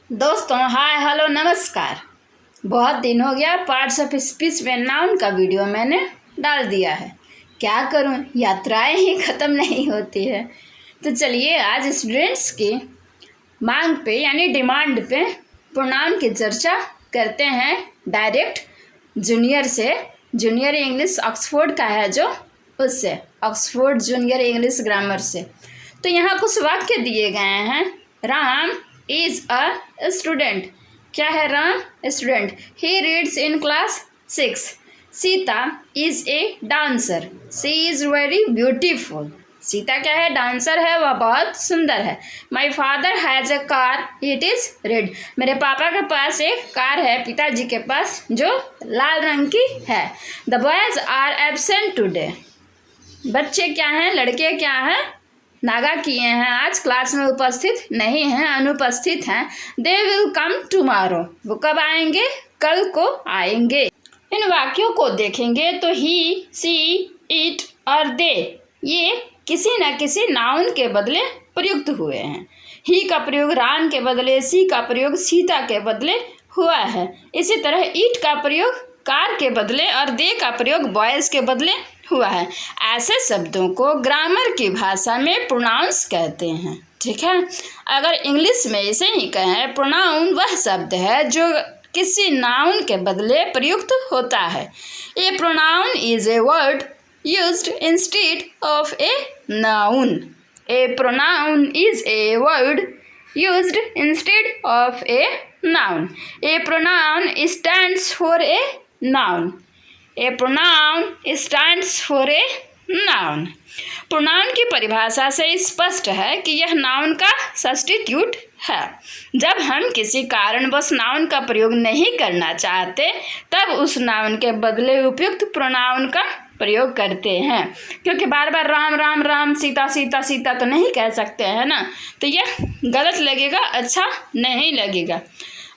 दोस्तों hi hello नमस्कार। बहुत दिन हो गया पार्ट्स ऑफ स्पीच में नाउन का वीडियो मैंने डाल दिया है। क्या करूं, यात्राएं ही ख़त्म नहीं होती है। तो चलिए आज स्टूडेंट्स की मांग पे यानी डिमांड पे प्रोनाउन की चर्चा करते हैं डायरेक्ट जूनियर से। जूनियर इंग्लिश ऑक्सफोर्ड का है जो, उससे ऑक्सफोर्ड जूनियर इंग्लिश ग्रामर से। तो यहाँ कुछ वाक्य दिए गए हैं। Ram is a student. क्या है Ram? Student. He reads in class 6। Sita is a dancer. She is very beautiful. Sita क्या है? डांसर है, वह बहुत सुंदर है। My father has a car, it is red. मेरे पापा के पास एक कार है, पिताजी के पास, जो लाल रंग की है। The boys are absent today. बच्चे क्या हैं? लड़के क्या हैं? नागा किए हैं, आज क्लास में उपस्थित नहीं हैं, अनुपस्थित हैं। They will come tomorrow. वो कब आएंगे? कल को आएंगे। इन वाक्यों को देखेंगे तो ही, सी, इट और दे ये किसी न किसी नाउन के बदले प्रयुक्त हुए हैं। ही का प्रयोग राम के बदले, सी का प्रयोग सीता के बदले हुआ है। इसी तरह इट का प्रयोग कार के बदले और दे का प्रयोग बॉयज के बदले हुआ है। ऐसे शब्दों को ग्रामर की भाषा में प्रोनाउंस कहते हैं। ठीक है, अगर इंग्लिश में इसे ही कहें, प्रोनाउन वह शब्द है जो किसी नाउन के बदले प्रयुक्त होता है। A pronoun is a word used instead of a noun. A pronoun is a word used instead of a noun. A pronoun stands for a noun. A pronoun stands for a noun. Pronoun की परिभाषा से स्पष्ट है कि यह noun का substitute है। जब हम किसी कारणवश नाउन का प्रयोग नहीं करना चाहते तब उस नाउन के बदले उपयुक्त प्रोनाउन का प्रयोग करते हैं। क्योंकि बार बार राम राम राम, सीता सीता सीता तो नहीं कह सकते हैं ना, तो यह गलत लगेगा, अच्छा नहीं लगेगा।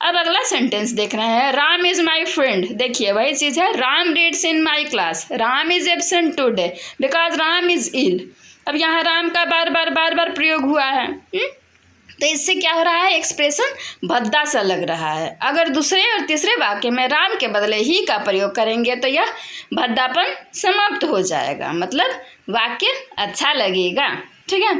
अब अगला सेंटेंस देख रहे हैं। Ram is my friend. देखिए वही चीज़ है। Ram reads in my class. Ram is absent today because Ram is ill. अब यहाँ राम का बार बार प्रयोग हुआ है। तो इससे क्या हो रहा है? एक्सप्रेशन भद्दा सा लग रहा है। अगर दूसरे और तीसरे वाक्य में राम के बदले ही का प्रयोग करेंगे तो यह भद्दापन समाप्त हो जाएगा, मतलब वाक्य अच्छा लगेगा। ठीक है,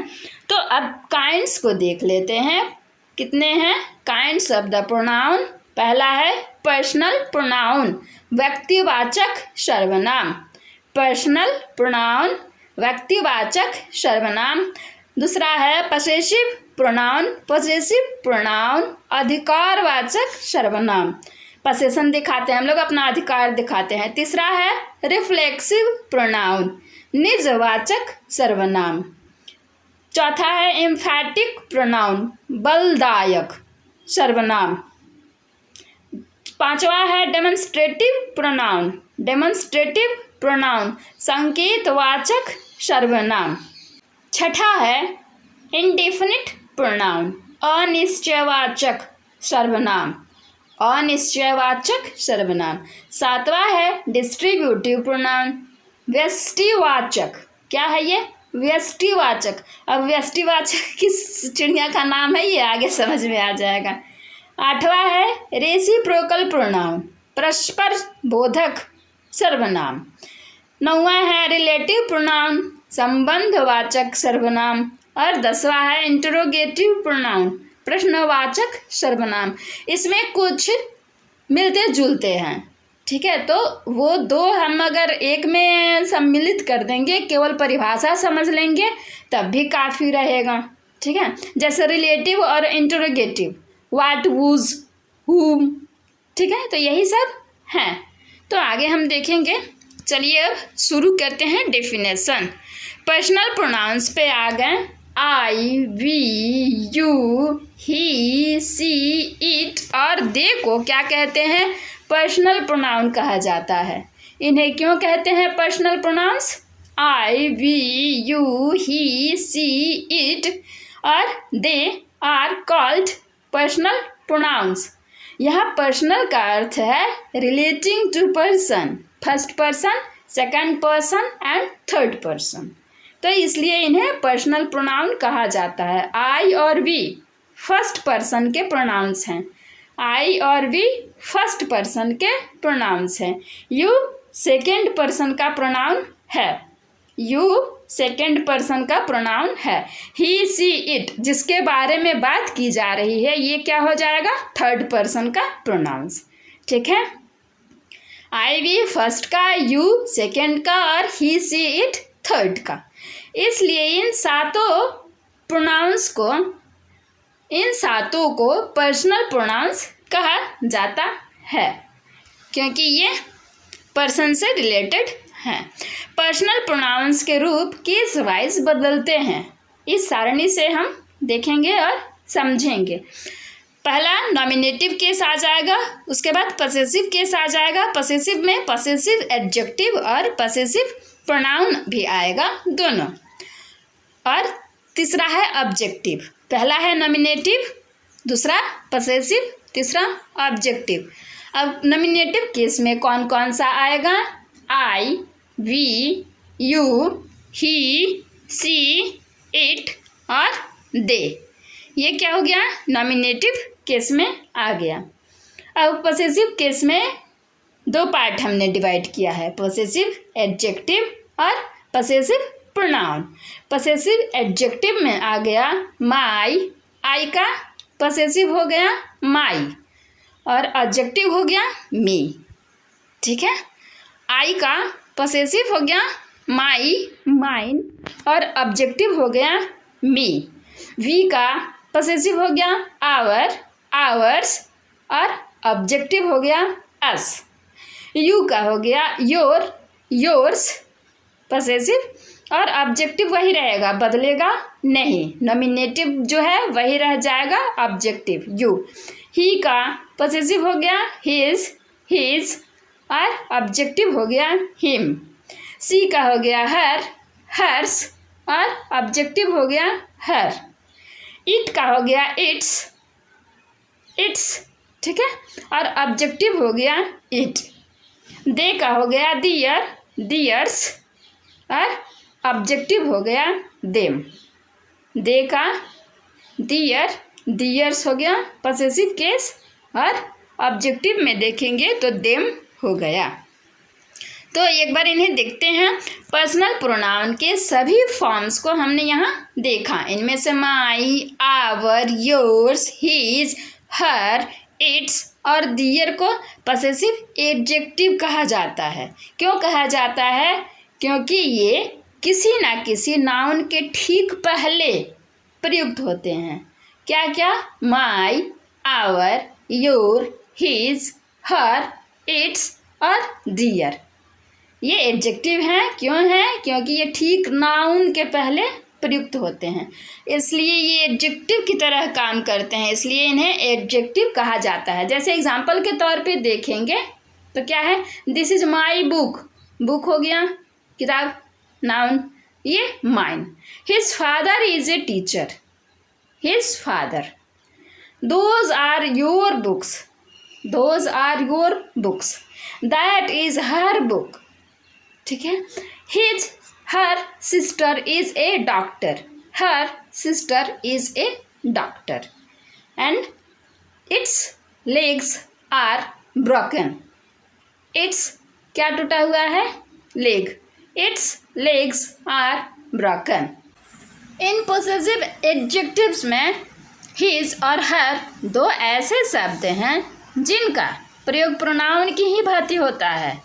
तो अब काइंड्स को देख लेते हैं। कितने हैं काइंड्स ऑफ द प्रोनाउन? पहला है पर्सनल प्रोनाउन, व्यक्तिवाचक सर्वनाम। पर्सनल प्रोनाउन, व्यक्तिवाचक सर्वनाम। दूसरा है पसेसिव प्रोनाउन। पसेसिव प्रोनाउन, अधिकारवाचक सर्वनाम। पसेशन दिखाते हैं हम लोग, अपना अधिकार दिखाते हैं। तीसरा है रिफ्लेक्सिव प्रोनाउन, निजवाचक सर्वनाम। चौथा है एम्फैटिक प्रोनाउन, बलदायक सर्वनाम। पांचवा है डेमोन्स्ट्रेटिव प्रोनाउन। डेमोन्स्ट्रेटिव प्रोनाउन, संकेतवाचक सर्वनाम। छठा है इंडेफिनिट प्रोनाउन, अनिश्चयवाचक सर्वनाम। अनिश्चयवाचक सर्वनाम। सातवां है डिस्ट्रीब्यूटिव प्रोनाउन, व्यष्टिवाचक। क्या है ये? व्यष्टिवाचक। अब व्यष्टिवाचक किस चिड़िया का नाम है ये आगे समझ में आ जाएगा। आठवां है रेसिप्रोकल प्रोनाउन, परस्पर बोधक सर्वनाम। नौवां है रिलेटिव प्रोनाउन, संबंधवाचक सर्वनाम। और 10वां है इंटरोगेटिव प्रोनाउन, प्रश्नवाचक सर्वनाम। इसमें कुछ मिलते जुलते हैं। ठीक है, तो वो दो हम अगर एक में सम्मिलित कर देंगे, केवल परिभाषा समझ लेंगे तब भी काफ़ी रहेगा। ठीक है, जैसे रिलेटिव और इंटरोगेटिव, व्हाट, वुज, हुम। ठीक है, तो यही सब हैं। तो आगे हम देखेंगे। चलिए अब शुरू करते हैं डेफिनेशन। पर्सनल प्रोनाउंस पे आ गए। I, we, you, he, she, it और दे को क्या कहते हैं? पर्सनल प्रोनाउन कहा जाता है। इन्हें क्यों कहते हैं personal pronouns? I, we, you, he, she, it और they are called personal pronouns. यहाँ पर्सनल का अर्थ है relating to person, first person, second person and third person. तो इसलिए इन्हें पर्सनल प्रोनाउन कहा जाता है। आई और वी फर्स्ट पर्सन के प्रोनाउंस हैं। आई और वी फर्स्ट पर्सन के प्रोनाउंस हैं। यू सेकेंड पर्सन का प्रोनाउन है। यू सेकेंड पर्सन का प्रोनाउन है। ही सी इट जिसके बारे में बात की जा रही है, ये क्या हो जाएगा? थर्ड पर्सन का प्रोनाउंस। ठीक है, आई वी फर्स्ट का, यू सेकेंड का और ही सी इट थर्ड का। इसलिए इन सातों को पर्सनल प्रोनाउंस कहा जाता है, क्योंकि ये पर्सन से रिलेटेड हैं। पर्सनल प्रोनाउंस के रूप केस वाइज बदलते हैं। इस सारणी से हम देखेंगे और समझेंगे। पहला नॉमिनेटिव केस आ जाएगा, उसके बाद पसेसिव केस आ जाएगा। पसेसिव में पसेसिव एडजेक्टिव और पसेसिव प्रोनाउन भी आएगा दोनों। और तीसरा है ऑब्जेक्टिव। पहला है नॉमिनेटिव, दूसरा पसेसिव, तीसरा ऑब्जेक्टिव। अब नॉमिनेटिव केस में कौन कौन सा आएगा? I, we, you, he, she, it और दे। ये क्या हो गया? नॉमिनेटिव केस में आ गया। अब पसेसिव केस में दो पार्ट हमने डिवाइड किया है, पसेसिव एडजेक्टिव और पसेसिव प्रोनाउन। पसेसिव एडजेक्टिव में आ गया माई, आई का पसेसिव हो गया माई और ऑब्जेक्टिव हो गया मी। ठीक है, आई का पसेसिव हो गया माई, माइन और ऑब्जेक्टिव हो गया मी। वी का पसेसिव हो गया आवर, आवर्स और ऑब्जेक्टिव हो गया अस। यू का हो गया योर, योर्स पसेसिव और ऑब्जेक्टिव वही रहेगा, बदलेगा नहीं। नॉमिनेटिव जो है वही रह जाएगा, ऑब्जेक्टिव यू। ही का पसेसिव हो गया हिज, हिज और ऑब्जेक्टिव हो गया हिम। सी का हो गया हर, हर्स और ऑब्जेक्टिव हो गया हर। इट का हो गया इट्स, इट्स। ठीक है, और ऑब्जेक्टिव हो गया इट। दे का हो गया दियर, दियर्स और ऑब्जेक्टिव हो गया देम। दे का दियर, दियर्स हो गया पसेसिव केस और ऑब्जेक्टिव में देखेंगे तो देम हो गया। तो एक बार इन्हें देखते हैं। पर्सनल प्रोनाउन के सभी फॉर्म्स को हमने यहाँ देखा। इनमें से my, our, yours, his, her, its और दियर को पसेसिव एडजेक्टिव कहा जाता है। क्यों कहा जाता है? क्योंकि ये किसी ना किसी नाउन के ठीक पहले प्रयुक्त होते हैं। क्या क्या? My, our, your, his, her, its और दियर। ये एडजेक्टिव हैं। क्यों हैं? क्योंकि ये ठीक नाउन के पहले प्रयुक्त होते हैं, इसलिए ये एडजेक्टिव की तरह काम करते हैं, इसलिए इन्हें एडजेक्टिव कहा जाता है। जैसे एग्जाम्पल के तौर पे देखेंगे तो क्या है? This is my book, book हो गया किताब, नाउन, ये mine. His father is a teacher, his father. Those are your books, those are your books. That is her book. ठीक है, his, her sister is a doctor, her sister is a doctor. And its legs are broken, its क्या टूटा हुआ है? Leg, its legs are broken. इन possessive adjectives में his और her दो ऐसे शब्द हैं जिनका प्रयोग प्रोनाउन की ही भांति होता है।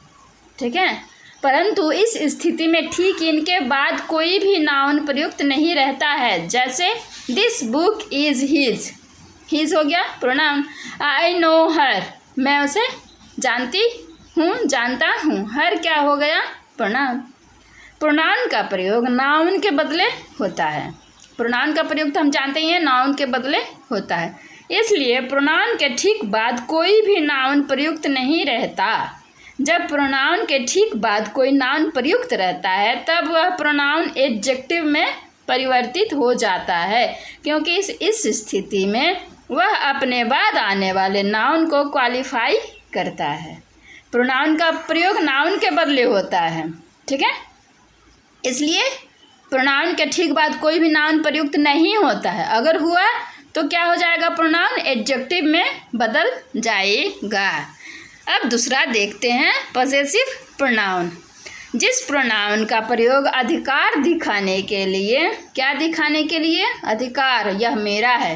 ठीक है, परंतु इस स्थिति में ठीक इनके बाद कोई भी नाउन प्रयुक्त नहीं रहता है। जैसे this book is his, his हो गया प्रोनाउन। आई नो हर, मैं उसे जानती हूँ, जानता हूँ। हर क्या हो गया? प्रोनाउन। प्रोनाउन का प्रयोग नाउन के बदले होता है। प्रोनाउन का प्रयोग तो हम जानते ही हैं, नाउन के बदले होता है। इसलिए प्रोनाउन के ठीक बाद कोई भी नाउन प्रयुक्त नहीं रहता। जब प्रोनाउन के ठीक बाद कोई नाउन प्रयुक्त रहता है तब वह प्रोनाउन एडजेक्टिव में परिवर्तित हो जाता है, क्योंकि इस स्थिति में वह अपने बाद आने वाले नाउन को क्वालिफाई करता है। प्रोनाउन का प्रयोग नाउन के बदले होता है। ठीक है, इसलिए प्रोनाउन के ठीक बाद कोई भी नाउन प्रयुक्त नहीं होता है। अगर हुआ तो क्या हो जाएगा, प्रोनाउन एडजेक्टिव में बदल जाएगा। अब दूसरा देखते हैं पॉसेसिव प्रोनाउन। जिस प्रोनाउन का प्रयोग अधिकार दिखाने के लिए, क्या दिखाने के लिए, अधिकार, यह मेरा है,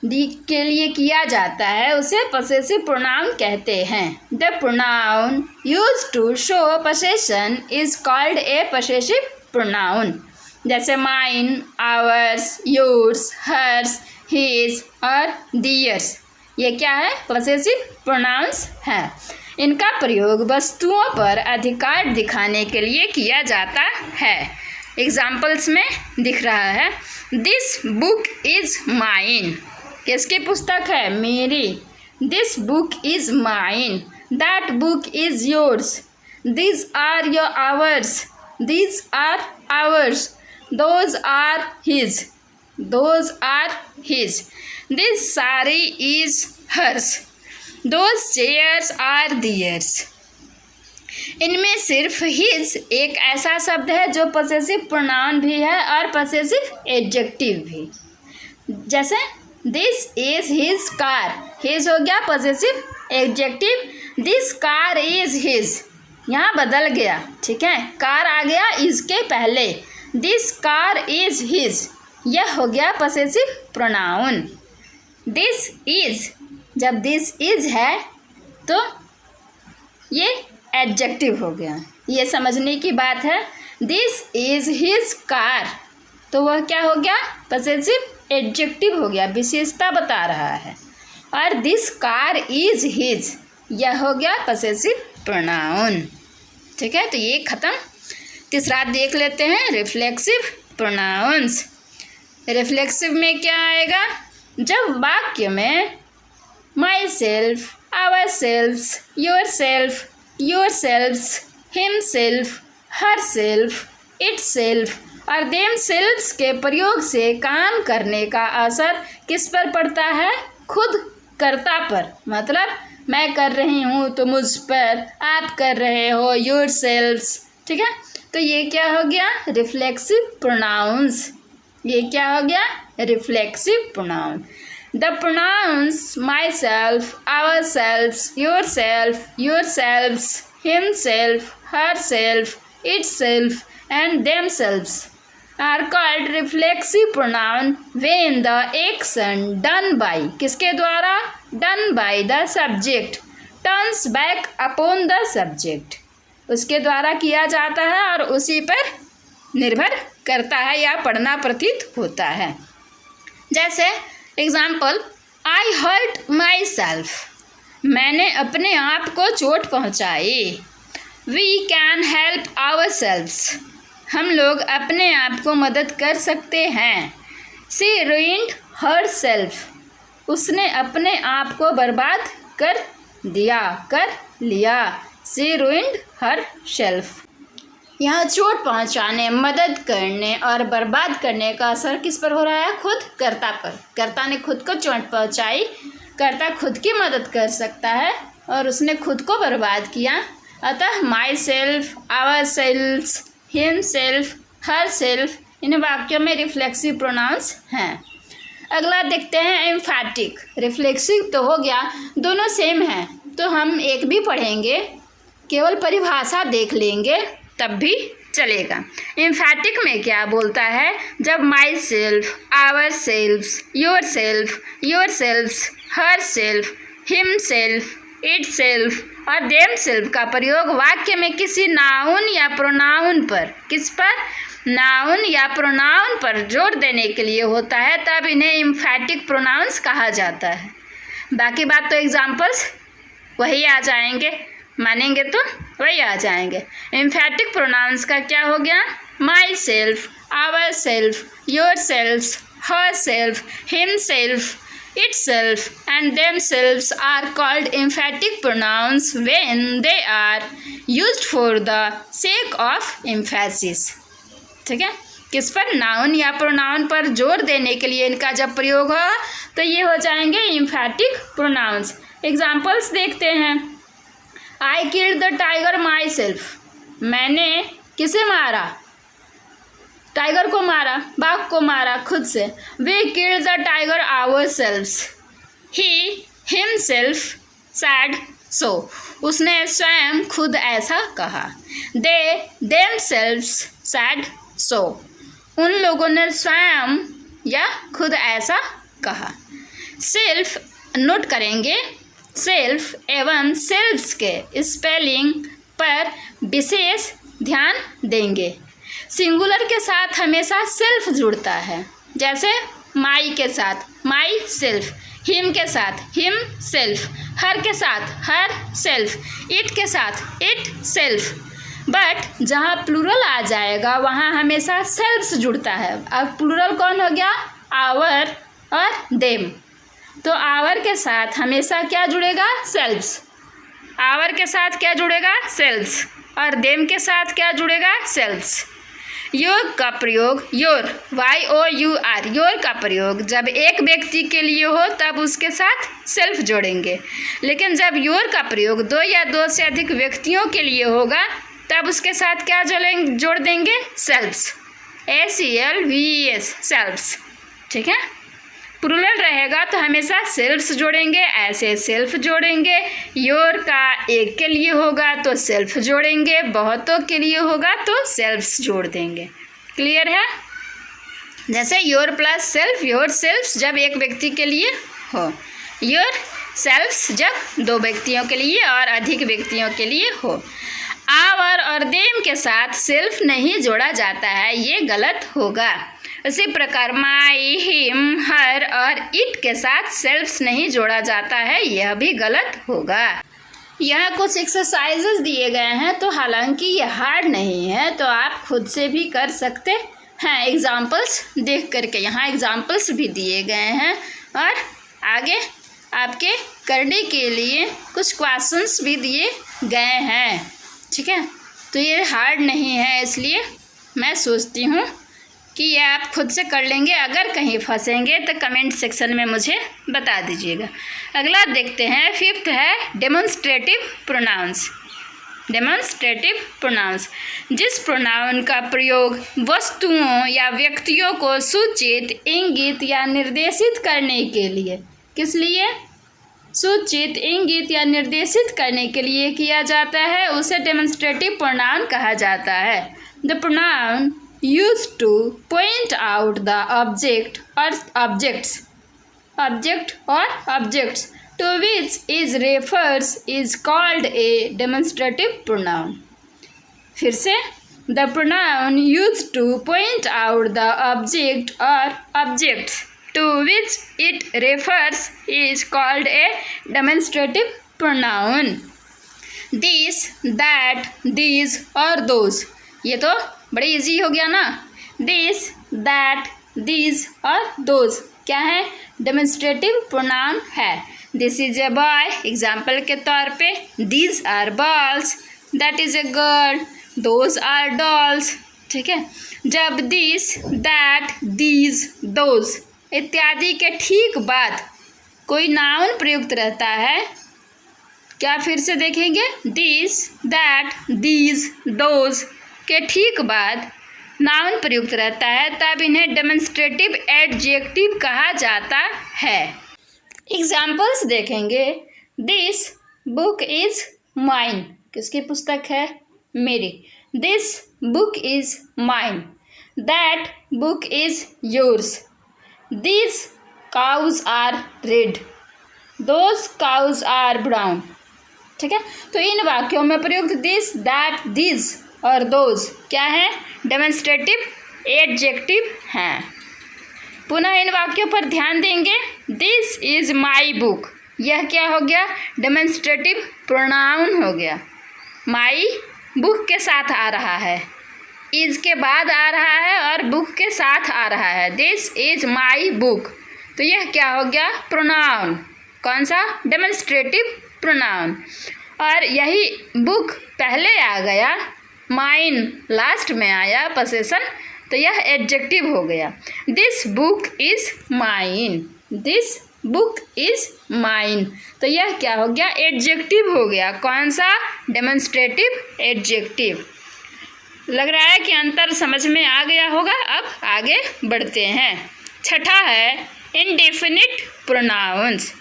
के लिए किया जाता है, उसे पॉसेसिव प्रोनाउन कहते हैं। The pronoun used to show possession is called a possessive pronoun. जैसे mine, ours, yours, hers, his और दियर्स, ये क्या है, पॉसेसिव प्रोनाउंस हैं। इनका प्रयोग वस्तुओं पर अधिकार दिखाने के लिए किया जाता है। एग्जाम्पल्स में दिख रहा है, दिस बुक इज माइन, किसकी पुस्तक है, मेरी। This book is mine, that book is yours, these are your ours, these are ours, those are his, those are his, this sari is hers, those chairs are theirs. इनमें सिर्फ his एक ऐसा शब्द है जो पॉसेसिव प्रोनाउन भी है और पॉसेसिव एडजेक्टिव भी। जैसे this is his car, his हो गया possessive adjective, this car is his, यहाँ बदल गया, ठीक है, कार आ गया इसके पहले, दिस कार इज हिज, यह हो गया पॉसेसिव प्रोनाउन। दिस इज, जब दिस इज है तो ये एडजेक्टिव हो गया, ये समझने की बात है। दिस इज हिज कार, तो वह क्या हो गया, पॉसेसिव एडजेक्टिव हो गया, विशेषता बता रहा है। और दिस कार इज हिज, यह हो गया पॉसेसिव प्रोनाउन, ठीक है। तो ये खत्म। तीसरा देख लेते हैं, रिफ्लेक्सिव प्रोनाउंस। रिफ्लेक्सिव में क्या आएगा, जब वाक्य में myself, ourselves, yourself, yourselves, himself, herself, itself और देम सेल्फ्स के प्रयोग से काम करने का असर किस पर पड़ता है, खुद कर्ता पर। मतलब मैं कर रही हूँ तो मुझ पर, आप कर रहे हो, योर सेल्फ्स, ठीक है। तो ये क्या हो गया, रिफ्लेक्सिव प्रोनाउंस, ये क्या हो गया, reflexive pronoun. The pronouns myself, ourselves, yourself, yourselves, himself, herself, itself and themselves are called reflexive pronoun when the action done by, किसके द्वारा, done by the subject turns back upon the subject, उसके द्वारा किया जाता है और उसी पर निर्भर करता है या पढ़ना प्रतीत होता है। जैसे example, I hurt myself, मैंने अपने आप को चोट पहुंचाई। We can help ourselves, हम लोग अपने आप को मदद कर सकते हैं। सी रुइंड हर सेल्फ, उसने अपने आप को बर्बाद कर दिया, कर लिया। सी रुइंड हर सेल्फ, यहाँ चोट पहुँचाने, मदद करने और बर्बाद करने का असर किस पर हो रहा है, खुद कर्ता पर। कर्ता ने खुद को चोट पहुँचाई, कर्ता खुद की मदद कर सकता है और उसने खुद को बर्बाद किया। अतः myself, ourselves, himself, herself, इन वाक्यों में रिफ्लेक्सिव प्रोनाउंस हैं। अगला देखते हैं एम्फैटिक। रिफ्लेक्सिव तो हो गया, दोनों सेम हैं तो हम एक भी पढ़ेंगे, केवल परिभाषा देख लेंगे तब भी चलेगा। एम्फैटिक में क्या बोलता है, जब myself, ourselves, yourselves, herself, himself, itself और देम सेल्फ का प्रयोग वाक्य में किसी नाउन या प्रोनाउन पर, किस पर, नाउन या प्रोनाउन पर जोर देने के लिए होता है, तब इन्हें एम्फैटिक प्रोनाउंस कहा जाता है। बाकी बात तो एग्जाम्पल्स वही आ जाएंगे, मानेंगे तो वही आ जाएंगे। एम्फैटिक प्रोनाउंस का क्या हो गया, myself, ourselves, yourselves, herself, himself, itself and themselves are called emphatic pronouns when they are used for the sake of emphasis। ठीक है, किस पर, नाउन या प्रोनाउन पर जोर देने के लिए इनका जब प्रयोग हो तो ये हो जाएंगे एम्फैटिक प्रोनाउंस। एग्जाम्पल्स देखते हैं, I killed the tiger my self, मैंने किसे मारा, टाइगर को मारा, बाघ को मारा खुद से। We killed the tiger ourselves, he himself said so, उसने स्वयं खुद ऐसा कहा। दे देमसेल्व्स सैड सो, उन लोगों ने स्वयं या खुद ऐसा कहा। सेल्फ नोट करेंगे, सेल्फ एवं सेल्व्स के स्पेलिंग पर विशेष ध्यान देंगे। सिंगुलर के साथ हमेशा सेल्फ जुड़ता है, जैसे माई के साथ माई सेल्फ, हिम के साथ हिम सेल्फ, हर के साथ हर सेल्फ, इट के साथ इट सेल्फ। बट जहाँ प्लूरल आ जाएगा वहाँ हमेशा सेल्फ्स जुड़ता है। अब प्लूरल कौन हो गया? आवर और देम। तो आवर के साथ हमेशा क्या जुड़ेगा? सेल्फ्स। आवर के साथ क्या जुड़ेगा? सेल्फ्स। और देम के साथ क्या जुड़ेगा? सेल्फ्स। योर का प्रयोग, योर YOUR, योर का प्रयोग जब एक व्यक्ति के लिए हो तब उसके साथ सेल्फ जोड़ेंगे, लेकिन जब योर का प्रयोग दो या दो से अधिक व्यक्तियों के लिए होगा तब उसके साथ क्या जोड़ देंगे? सेल्फ्स, SELVES, सेल्फ्स। ठीक है, प्लूरल रहेगा तो हमेशा सेल्फ्स जोड़ेंगे, ऐसे सेल्फ जोड़ेंगे। योर का एक के लिए होगा तो सेल्फ जोड़ेंगे, बहुतों के लिए होगा तो सेल्फ्स जोड़ देंगे। क्लियर है? जैसे your plus self, yourselves जब एक व्यक्ति के लिए हो, योर सेल्फ्स जब दो व्यक्तियों के लिए और अधिक व्यक्तियों के लिए हो। आवर और देम के साथ सेल्फ नहीं जोड़ा जाता है, ये गलत होगा। इसी प्रकार माई, हिम, हर और इट के साथ सेल्फ्स नहीं जोड़ा जाता है, यह भी गलत होगा। यहाँ कुछ एक्सरसाइजेस दिए गए हैं, तो हालांकि ये हार्ड नहीं है, तो आप खुद से भी कर सकते हैं एग्जाम्पल्स देख करके। यहाँ एग्जाम्पल्स भी दिए गए हैं और आगे आपके करने के लिए कुछ क्वेश्चंस भी दिए गए हैं। ठीक है, तो ये हार्ड नहीं है, इसलिए मैं सोचती हूँ कि ये आप खुद से कर लेंगे। अगर कहीं फंसेंगे तो कमेंट सेक्शन में मुझे बता दीजिएगा। अगला देखते हैं, 5th है डेमोन्स्ट्रेटिव प्रोनाउंस। डेमोन्स्ट्रेटिव प्रोनाउंस, जिस प्रोनाउन का प्रयोग वस्तुओं या व्यक्तियों को सूचित, इंगित या निर्देशित करने के लिए, किस लिए? सूचित, इंगित या निर्देशित करने के लिए किया जाता है, उसे डेमोन्स्ट्रेटिव प्रोनाउन कहा जाता है। The pronoun used to point out the object or objects to which it refers is called a demonstrative pronoun. फिर से, the pronoun used to point out the object or objects to which it refers is called a demonstrative pronoun. This, that, these और those, ये तो बड़ी easy हो गया ना। This, that, these और दोज क्या है? डेमोन्स्ट्रेटिव प्रोनाउन है। This is a boy, example के तौर पे। These are balls, that is a girl, those are dolls. ठीक है, जब दिस, दैट, दीज, दोज इत्यादि के ठीक बाद कोई नाउन प्रयुक्त रहता है, क्या फिर से देखेंगे? दिस, दैट, दीज, दोज के ठीक बाद नाउन प्रयुक्त रहता है, तब इन्हें डेमोन्स्ट्रेटिव एडजेक्टिव कहा जाता है। एग्जाम्पल्स देखेंगे। दिस बुक इज माइन, किसकी पुस्तक है? मेरी। This book is mine. That book is yours. This cows are red, those cows are brown. ठीक है, तो इन वाक्यों में प्रयुक्त दिस, दैट, दिस और दोज क्या है? डेमोन्स्ट्रेटिव एडजेक्टिव हैं। पुनः इन वाक्यों पर ध्यान देंगे। दिस इज माई बुक, यह क्या हो गया? डेमोन्स्ट्रेटिव प्रोनाउन हो गया। माई बुक के साथ आ रहा है, इज के बाद आ रहा है और बुक के साथ आ रहा है। दिस इज माई बुक, तो यह क्या हो गया? प्रोनाउन। कौन सा? Demonstrative pronoun. और यही बुक पहले आ गया, माइन लास्ट में आया पोसेशन, तो यह एडजेक्टिव हो गया। This book is mine, this book is mine, तो यह क्या हो गया? एडजेक्टिव हो गया। कौन सा? Demonstrative adjective. लग रहा है कि अंतर समझ में आ गया होगा। अब आगे बढ़ते हैं। छठा है इंडेफिनिट प्रोनाउंस।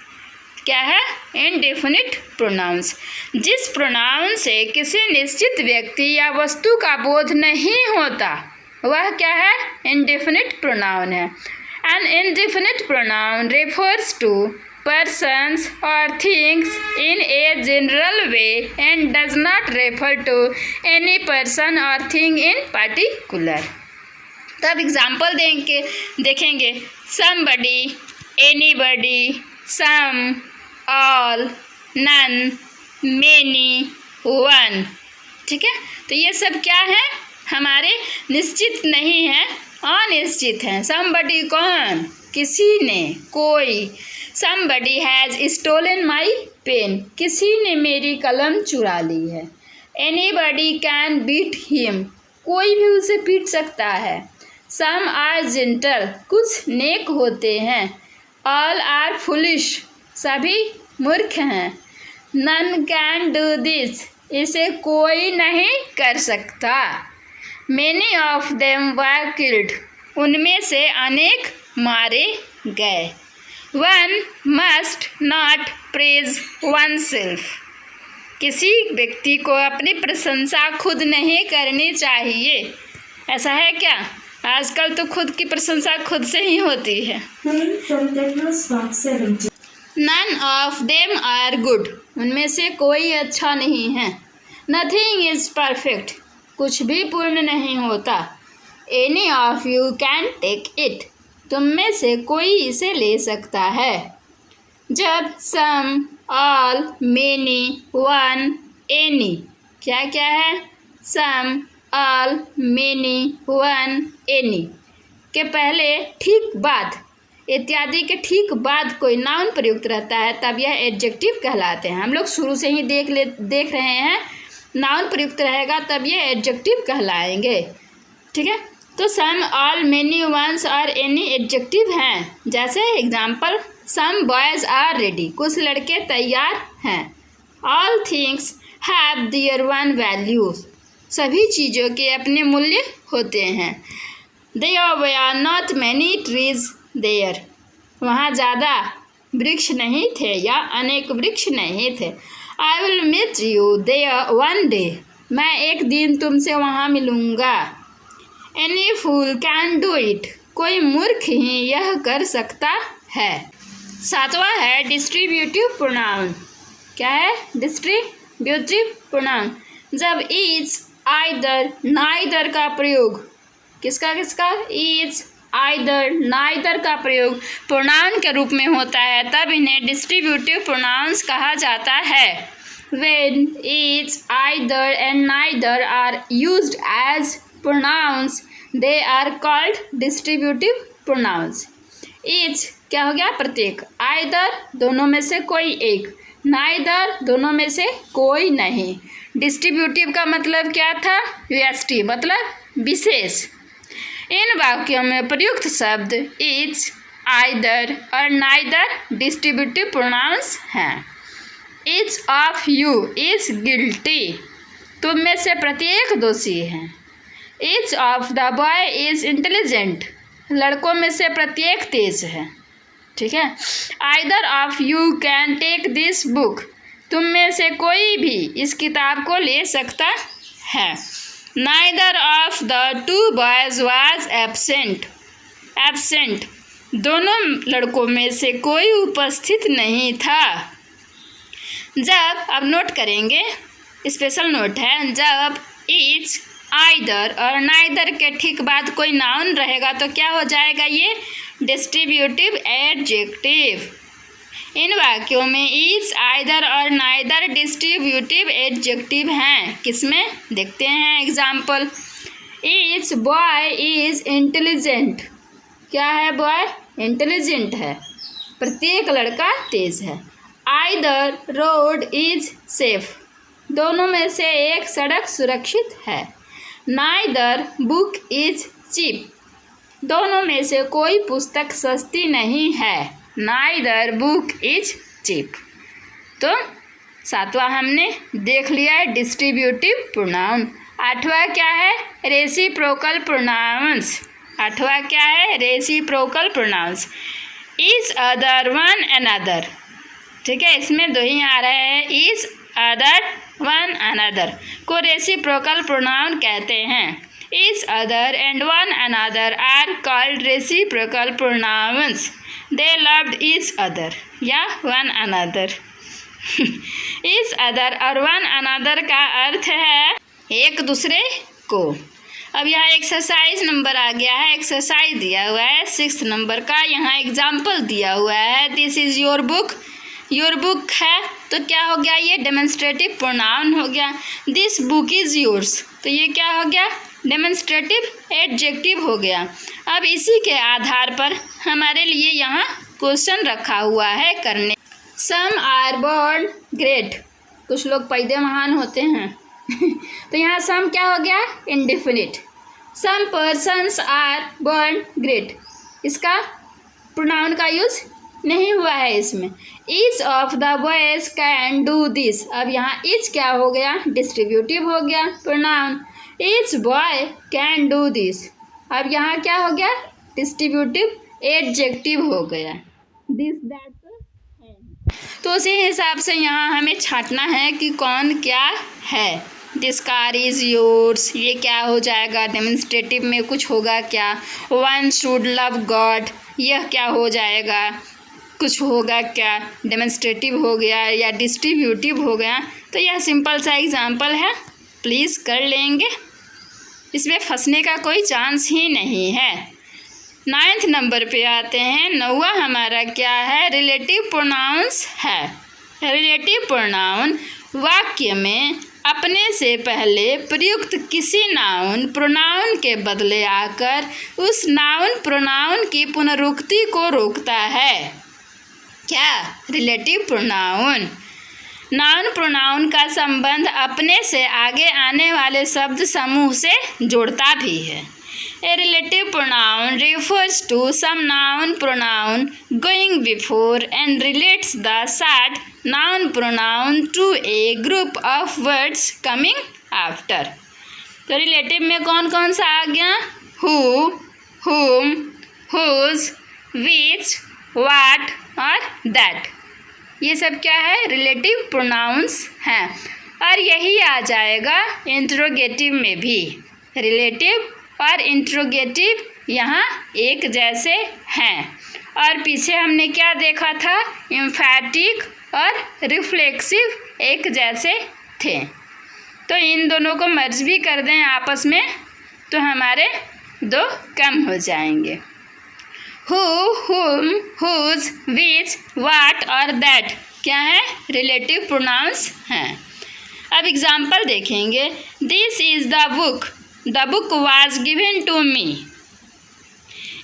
क्या है? Indefinite pronounce. जिस प्रोनाउन से किसी निश्चित व्यक्ति या वस्तु का बोध नहीं होता वह क्या है? इंडेफिनिट प्रोनाउन है। An indefinite pronoun refers to persons or things in a general way and does not refer to any person or thing in particular। तब एग्जाम्पल देखेंगे somebody, anybody, some, all, none, many, one। ठीक है, तो ये सब क्या है? हमारे निश्चित नहीं है, अनिश्चित है। somebody कौन? किसी ने, कोई। somebody has stolen my pen। किसी ने मेरी कलम चुरा ली है। anybody can beat him। कोई भी उसे पीट सकता है। some are gentle। कुछ नेक होते हैं। all are foolish। सभी मूर्ख हैं। none can do this। इसे कोई नहीं कर सकता। many of them were killed। उनमें से अनेक मारे गए। One must not praise oneself। किसी व्यक्ति को अपनी प्रशंसा खुद नहीं करनी चाहिए। ऐसा है क्या? आजकल तो खुद की प्रशंसा खुद से ही होती है। None of them are good। उनमें से कोई अच्छा नहीं है। Nothing is perfect। कुछ भी पूर्ण नहीं होता। Any of you can take it। तुम में से कोई इसे ले सकता है। जब some, all, many, one, any क्या क्या है? some, all, many, one, any के पहले ठीक बाद इत्यादि के ठीक बाद कोई नाउन प्रयुक्त रहता है तब यह एडजेक्टिव कहलाते हैं। हम लोग शुरू से ही देख रहे हैं, नाउन प्रयुक्त रहेगा तब ये एडजेक्टिव कहलाएंगे। ठीक है, तो सम, ऑल, मेनी, वंस और एनी एडजेक्टिव हैं। जैसे example some boys are ready. कुछ लड़के तैयार हैं। All things have their own values. सभी चीज़ों के अपने मूल्य होते हैं। There were not many trees there. वहाँ ज़्यादा वृक्ष नहीं थे या अनेक वृक्ष नहीं थे। I will meet you there one day. मैं एक दिन तुमसे वहाँ मिलूँगा। Any fool can do it. कोई मूर्ख ही यह कर सकता है। सातवां है डिस्ट्रीब्यूटिव प्रोनाउन। क्या है? Distributive pronoun. जब ईच, आइदर, नाइदर का प्रयोग किसका ईच, आइदर, नाइदर का प्रयोग प्रोनाउन के रूप में होता है तब इन्हें डिस्ट्रीब्यूटिव प्रोनाउंस कहा जाता है। When each, either and neither are used as pronouns they are called distributive pronouns। each क्या हो गया? प्रत्येक। either दोनों में से कोई एक। neither दोनों में से कोई नहीं। डिस्ट्रीब्यूटिव का मतलब क्या था? व्यष्टि मतलब विशेष। इन वाक्यों में प्रयुक्त शब्द each, either और neither डिस्ट्रीब्यूटिव प्रोनाउंस हैं। each of you is guilty। तुम में से प्रत्येक दोषी है। each of the boy is intelligent। लड़कों में से प्रत्येक तेज है। ठीक है। either of you can take this book। तुम में से कोई भी इस किताब को ले सकता है। neither of the two boys was absent। absent दोनों लड़कों में से कोई उपस्थित नहीं था। जब, अब नोट करेंगे, स्पेशल नोट है, जब each, आइदर और नाइदर के ठीक बाद कोई नाउन रहेगा तो क्या हो जाएगा? ये डिस्ट्रीब्यूटिव एडजेक्टिव। इन वाक्यों में ईच, आइदर और नाइदर डिस्ट्रीब्यूटिव एडजेक्टिव हैं। किसमें? देखते हैं example. Each boy is intelligent. क्या है? बॉय इंटेलिजेंट है। प्रत्येक लड़का तेज है। Either road is safe. दोनों में से एक सड़क सुरक्षित है। Neither book is cheap. दोनों में से कोई पुस्तक सस्ती नहीं है। Neither book is cheap. तो सातवां हमने देख लिया है डिस्ट्रीब्यूटिव प्रोनाउन। 8वां क्या है? Reciprocal pronounce. 8वां क्या है? Reciprocal pronouns. Each other, one another, ठीक है, इसमें दो ही आ रहे हैं, ईच अदर, वन अनदर को रेसिप्रोकल प्रोनाउन कहते हैं। Each other and one another are called reciprocal pronouns. They loved each other या वन अनदर। ईच अदर और वन अनदर का अर्थ है एक दूसरे को। अब यहाँ एक्सरसाइज नंबर आ गया है, एक्सरसाइज दिया हुआ है 6 नंबर का। यहाँ एग्जाम्पल दिया हुआ है, this is your book. Your book है तो क्या हो गया? ये डेमोन्स्ट्रेटिव प्रोनाउन हो गया। दिस बुक इज़ योर्स, तो ये क्या हो गया? डेमोन्स्ट्रेटिव एडजेक्टिव हो गया। अब इसी के आधार पर हमारे लिए यहाँ क्वेश्चन रखा हुआ है करने। सम आर बोर्न ग्रेट, कुछ लोग पैदे महान होते हैं। तो यहाँ सम क्या हो गया? Indefinite. Some persons are born great, इसका प्रोनाउन का यूज नहीं हुआ है इसमें। Each of the boys can do this, अब यहाँ ईच क्या हो गया? डिस्ट्रीब्यूटिव हो गया pronoun. Each boy can do this, अब यहाँ क्या हो गया? डिस्ट्रीब्यूटिव एडजेक्टिव हो गया। दिस दैट तो उसी हिसाब से यहाँ हमें छांटना है कि कौन क्या है। दिस कार इज़ योर्स, ये क्या हो जाएगा? डेमोन्स्ट्रेटिव में कुछ होगा क्या? वन शुड लव गॉड, यह क्या हो जाएगा? कुछ होगा क्या? डेमोन्स्ट्रेटिव हो गया या डिस्ट्रीब्यूटिव हो गया। तो यह सिंपल सा एग्जाम्पल है, प्लीज़ कर लेंगे, इसमें फंसने का कोई चांस ही नहीं है। 9th नंबर पे आते हैं। 9वां हमारा क्या है? रिलेटिव प्रोनाउंस है। रिलेटिव प्रोनाउन वाक्य में अपने से पहले प्रयुक्त किसी नाउन प्रोनाउन के बदले आकर उस नाउन प्रोनाउन की पुनरुक्ति को रोकता है। क्या? Relative pronoun. नाउन प्रोनाउन का संबंध अपने से आगे आने वाले शब्द समूह से जोड़ता भी है। A relative pronoun refers to some noun pronoun going before and relates the said noun pronoun to a group of words coming after। तो रिलेटिव में कौन कौन सा आ गया? who, whom, whose, which, what और that, ये सब क्या है? रिलेटिव प्रोनाउंस हैं। और यही आ जाएगा इंट्रोगेटिव में भी। रिलेटिव और इंट्रोगेटिव यहाँ एक जैसे हैं। और पीछे हमने क्या देखा था? एम्फैटिक और रिफ्लेक्सिव एक जैसे थे। तो इन दोनों को मर्ज भी कर दें आपस में तो हमारे दो कम हो जाएंगे। हु, हुम, हुज, विच, वाट और दैट क्या है? रिलेटिव प्रोनाउंस हैं। अब एग्जाम्पल देखेंगे। This is the book, the book was given to me.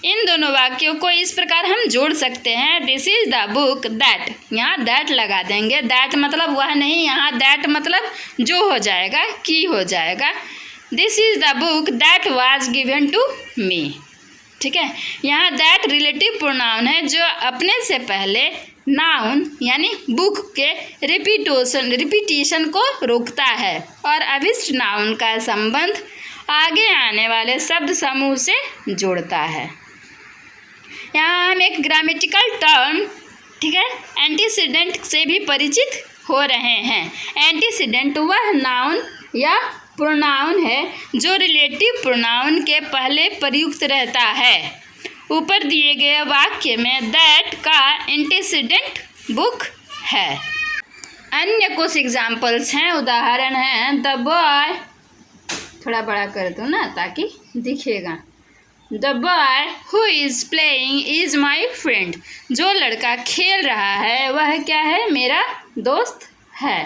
इन दोनों वाक्यों को इस प्रकार हम जोड़ सकते हैं। This is the book that, यहाँ दैट लगा देंगे। दैट मतलब वह नहीं, यहाँ दैट मतलब जो हो जाएगा, की हो जाएगा। This is the book that was given to me, ठीक है। यहाँ दैट रिलेटिव प्रोनाउन है जो अपने से पहले नाउन यानी बुक के रिपीटिशन को रोकता है और अभिष्ट नाउन का संबंध आगे आने वाले शब्द समूह से जोड़ता है। यहाँ हम एक ग्रामेटिकल टर्म, ठीक है, एंटीसीडेंट से भी परिचित हो रहे हैं। एंटीसीडेंट वह नाउन या प्रोनाउन है जो रिलेटिव प्रोनाउन के पहले प्रयुक्त रहता है। ऊपर दिए गए वाक्य में दैट का एंटीसीडेंट बुक है। अन्य कुछ एग्जाम्पल्स हैं, उदाहरण हैं। द बॉय, थोड़ा बड़ा कर दो ना ताकि दिखेगा। The boy who is playing is my friend, जो लड़का खेल रहा है वह क्या है? मेरा दोस्त है।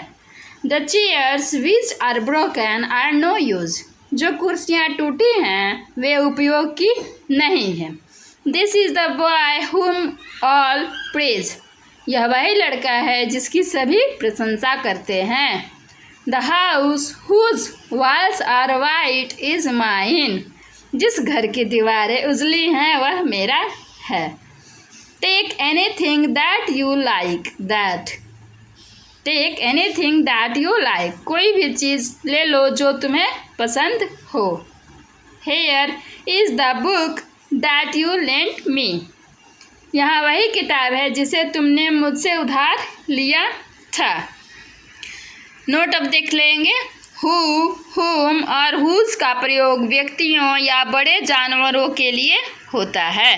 The chairs which are broken are no use, जो कुर्सियाँ टूटी हैं वे उपयोग की नहीं हैं। This is the boy whom all praise, यह वही लड़का है जिसकी सभी प्रशंसा करते हैं। The house whose walls are white is mine, जिस घर की दीवारें उजली हैं वह मेरा है। Take anything that you like that, take anything that you like, कोई भी चीज़ ले लो जो तुम्हें पसंद हो। Here is the book that you lent me. यहाँ वही किताब है जिसे तुमने मुझसे उधार लिया था। नोट अब देख लेंगे। हु, हुम और हुज का प्रयोग व्यक्तियों या बड़े जानवरों के लिए होता है।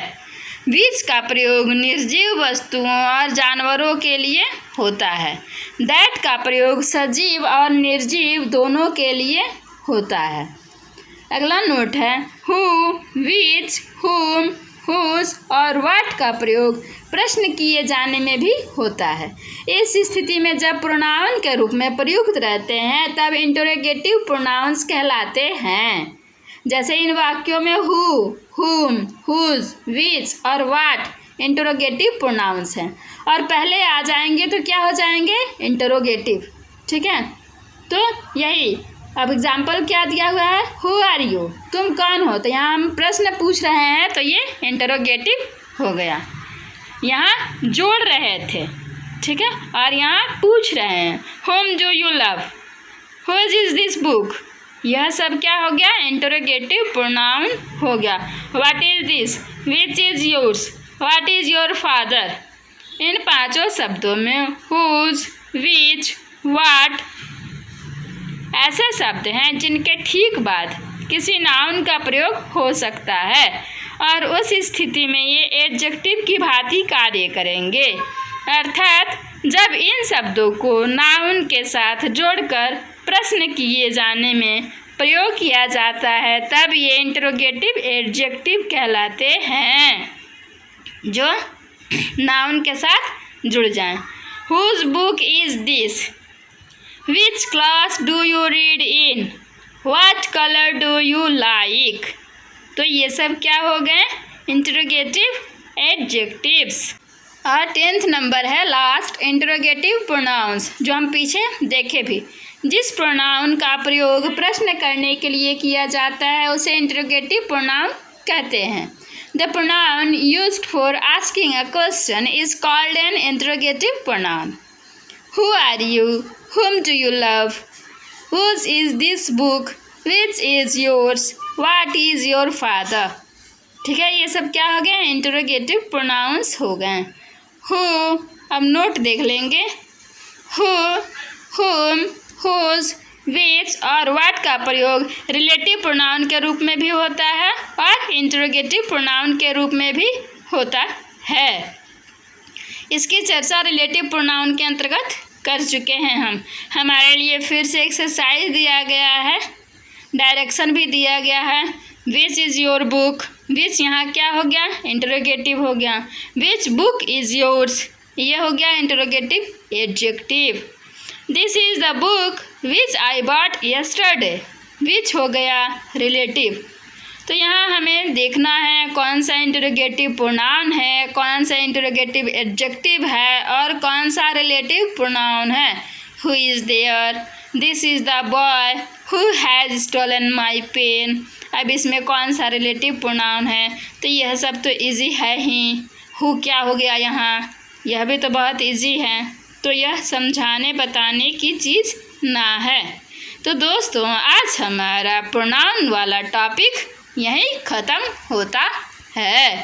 विच का प्रयोग निर्जीव वस्तुओं और जानवरों के लिए होता है। दैट का प्रयोग सजीव और निर्जीव दोनों के लिए होता है। अगला नोट है हु, विच, हुम, हुज और व्हाट का प्रयोग प्रश्न किए जाने में भी होता है। इस स्थिति में जब प्रोनाउन के रूप में प्रयुक्त रहते हैं तब इंटरोगेटिव प्रोनाउंस कहलाते हैं। जैसे इन वाक्यों में हु, हुम, हुज, विच और व्हाट इंटरोगेटिव प्रोनाउंस हैं और पहले आ जाएंगे तो क्या हो जाएंगे? इंटरोगेटिव। ठीक है, तो यही अब एग्जाम्पल क्या दिया हुआ है? हु आर यू, तुम कौन हो। तो यहाँ हम प्रश्न पूछ रहे हैं तो ये इंटरोगेटिव हो गया। यहाँ जोड़ रहे थे, ठीक है, और यहाँ पूछ रहे हैं whom do you love, whose is this book. यह सब क्या हो गया? इंटरोगेटिव प्रोनाउन हो गया। What is this, which is yours, what is your father. इन पांचों शब्दों में हुज, विच, व्हाट ऐसे शब्द हैं जिनके ठीक बाद किसी नाउन का प्रयोग हो सकता है और उस स्थिति में ये एडजेक्टिव की भांति कार्य करेंगे। अर्थात जब इन शब्दों को नाउन के साथ जोड़कर प्रश्न किए जाने में प्रयोग किया जाता है तब ये इंटरोगेटिव एडजेक्टिव कहलाते हैं, जो नाउन के साथ जुड़ जाएं। Whose book is this, which class do you read in, what colour do you like. तो ये सब क्या हो गए? Interrogative adjectives. और 10th नंबर है लास्ट, इंटरोगेटिव प्रोनाउंस, जो हम पीछे देखे भी। जिस प्रोनाउन का प्रयोग प्रश्न करने के लिए किया जाता है उसे इंटरोगेटिव प्रोनाउन कहते हैं। The pronoun used for asking a question is called an interrogative pronoun. Who are you, whom do you love, whose is this book, which is yours, what is your father। ठीक है, ये सब क्या हो गए? Interrogative pronounce हो गए। Who, अब नोट देख लेंगे। हु, हुम, हुज, विच और व्हाट का प्रयोग रिलेटिव प्रोनाउन के रूप में भी होता है और इंटरोगेटिव प्रोनाउन के रूप में भी होता है। इसकी चर्चा रिलेटिव प्रोनाउन के अंतर्गत कर चुके हैं हम। हमारे लिए फिर से एक्सरसाइज दिया गया है, डायरेक्शन भी दिया गया है। विच इज़ योर बुक, विच यहाँ क्या हो गया? इंटरोगेटिव हो गया। विच बुक इज़ योर्स, ये हो गया interrogative adjective. This is the book which I bought yesterday, which हो गया रिलेटिव। तो यहाँ हमें देखना है कौन सा इंटरोगेटिव प्रोनाउन है, कौन सा इंटरोगेटिव एडजेक्टिव है और कौन सा रिलेटिव प्रोनाउन है। Who is there, this is the boy who has stolen my pen. अब इसमें कौन सा रिलेटिव प्रोनाउन है? तो यह सब तो इजी है ही। हु क्या हो गया यहाँ? यह भी तो बहुत इजी है, तो यह समझाने बताने की चीज़ ना है। तो दोस्तों आज हमारा प्रोनाउन वाला टॉपिक यहीं ख़त्म होता है।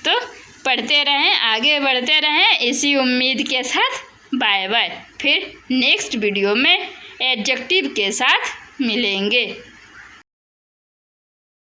तो पढ़ते रहें, आगे बढ़ते रहें इसी उम्मीद के साथ। Bye bye. फिर नेक्स्ट वीडियो में एडजेक्टिव के साथ मिलेंगे।